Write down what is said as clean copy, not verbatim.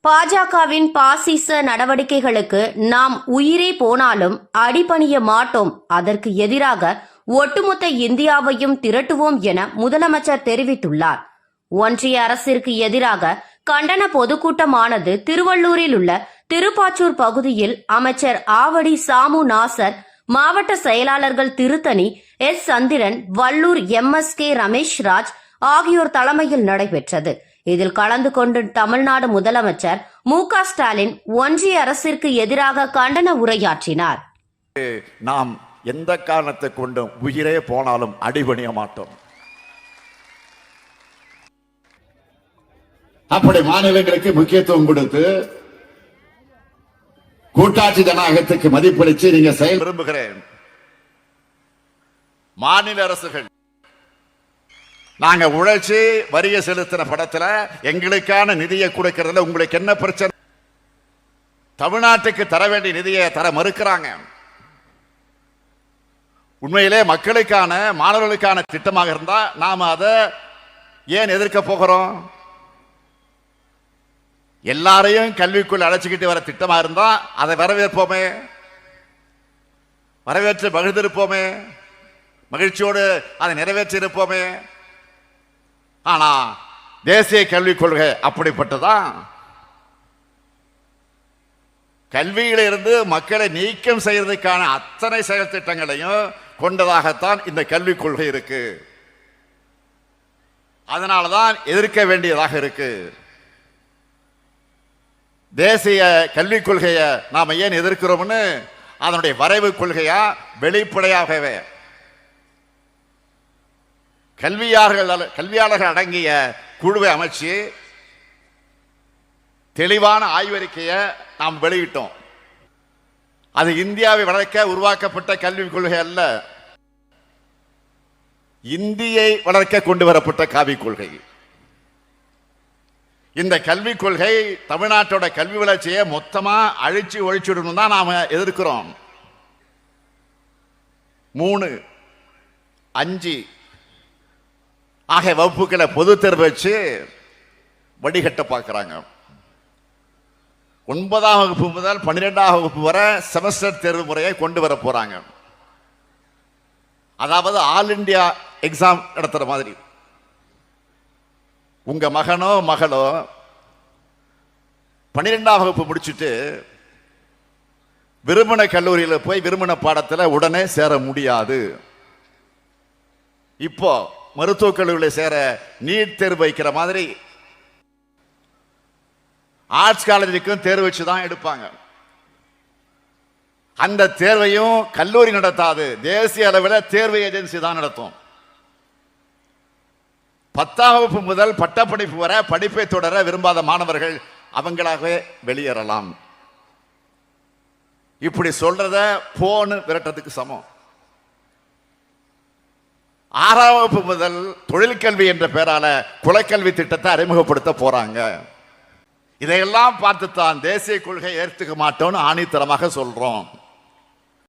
பாஜகவின் பாசிச நடவடிக்கைகளுக்கு நாம் உயிரே போனாலும் அடிபணிய மாட்டோம். அதற்கு எதிராக ஒட்டுமொத்த இந்தியாவையும் திரட்டுவோம் என முதலமைச்சர் தெரிவித்துள்ளார். ஒன்றிய அரசிற்கு எதிராக கண்டன பொதுக்கூட்டமானது திருவள்ளூரில் உள்ள திருப்பாச்சூர் பகுதியில் அமைச்சர் ஆவடி சாமு நாசர், மாவட்ட செயலாளர்கள் திருத்தணி எஸ் சந்திரன், வல்லூர் MSK ரமேஷ் ராஜ் ஆகியோர் தலைமையில் நடைபெற்றது. இதில் கலந்து கொண்டு தமிழ்நாடு முதலமைச்சர் மு.க. ஸ்டாலின் ஒன்றிய அரசிற்கு எதிராக கண்டன உரையாற்றினார். நாம் எந்த காரணத்தை கொண்டும் உயிரே போனாலும் அடிபணிய மாட்டோம். அப்படி மாநிலங்களுக்கு முக்கியத்துவம் கொடுத்து கூட்டாட்சி ஜனநாயகத்துக்கு மதிப்பளித்து நீங்க செயல் விரும்புகிறேன். மாநில அரசுகள் நாங்க உழைச்சி வரிய செலுத்தின படத்துல எங்களுக்கான நிதியை கொடுக்கிறதுல உங்களுக்கு என்ன பிரச்சனை? தமிழ்நாட்டுக்கு தர வேண்டிய நிதியை தர மறுக்கிறாங்க. உண்மையிலே மக்களுக்கான மாணவர்களுக்கான திட்டமாக இருந்தா நாம அதை ஏன் எதிர்க்க போகிறோம்? எல்லாரையும் கல்விக்குள் அழைச்சிக்கிட்டு வர திட்டமா இருந்தா அதை வரவேற்போமே, வரவேற்று மகிழ்ந்திருப்போமே, மகிழ்ச்சியோடு அதை நிறைவேற்றி இருப்போமே. ஆனா தேசிய கல்விக் கொள்கை அப்படிப்பட்டதான். கல்வியில இருந்து மக்களை நீக்கம் செய்வதற்கான அத்தனை செயல் திட்டங்களையும் கொண்டதாகத்தான் இந்த கல்விக் கொள்கை இருக்கு. அதனாலதான் எதிர்க்க வேண்டியதாக இருக்கு. தேசிய கல்விக் கொள்கையை நாம ஏன் எதிர்க்கிறோம்னு அதனுடைய வரைவு கொள்கையா வெளிப்படையாகவே கல்வியாளர்கள் அடங்கிய குழுவை அமைச்சு தெளிவான ஆய்வறிக்கையை நாம் வெளியிட்டோம். அது இந்தியாவை வளர்க்க உருவாக்கப்பட்ட கல்விக் கொள்கை அல்ல, இந்தியை வளர்க்க கொண்டு வரப்பட்ட கல்விக் கொள்கை. இந்த கல்விக் கொள்கை தமிழ்நாட்டோட கல்வி வளர்ச்சியை மொத்தமா அழிச்சு ஒழிச்சுடணும் தான் நாம எதிர்க்கிறோம். 3, 5 ஆகிய வகுப்புகளை பொது தேர்வு வச்சு வடிகட்ட பார்க்கிறாங்க. 9ஆம் வகுப்பு முதல் 12ஆம் வகுப்பு வரை செமஸ்டர் தேர்வு முறையை கொண்டு வர போறாங்க. அதாவது ஆல் இண்டியா எக்ஸாம் நடத்துற மாதிரி. உங்க மகனோ மகளோ 12ஆம் வகுப்பு முடிச்சுட்டு விரும்பின கல்லூரியில் போய் விரும்பின பாடத்தில் உடனே சேர முடியாது. இப்போ மருத்துவக் கல்லூரியில் சேர நீட் தேர்வு வைக்கிற மாதிரி ஆர்ட்ஸ் காலேஜுக்கும் தேர்வு வச்சு தான் எடுப்பாங்க. அந்த தேர்வையும் கல்லூரி நடத்தாது, தேசிய அளவில் தேர்வு ஏஜென்சி தான் நடத்தும். 10ஆம் வகுப்பு முதல் பட்டப்படிப்பு வரை படிப்பை தொடர விரும்பாத மாணவர்கள் அவங்களாகவே வெளியேறலாம். இப்படி சொல்றத போன்னு விரட்டத்துக்கு சமம். 6ஆம் வகுப்பு முதல் தொழிற்கல்வி என்ற பெயரால குலக்கல்வி திட்டத்தை அறிமுகப்படுத்த போறாங்க. இதையெல்லாம் பார்த்துத்தான் தேசிய கொள்கை ஏற்றுக்க மாட்டோம்னு ஆணித்தரமாக சொல்றோம்.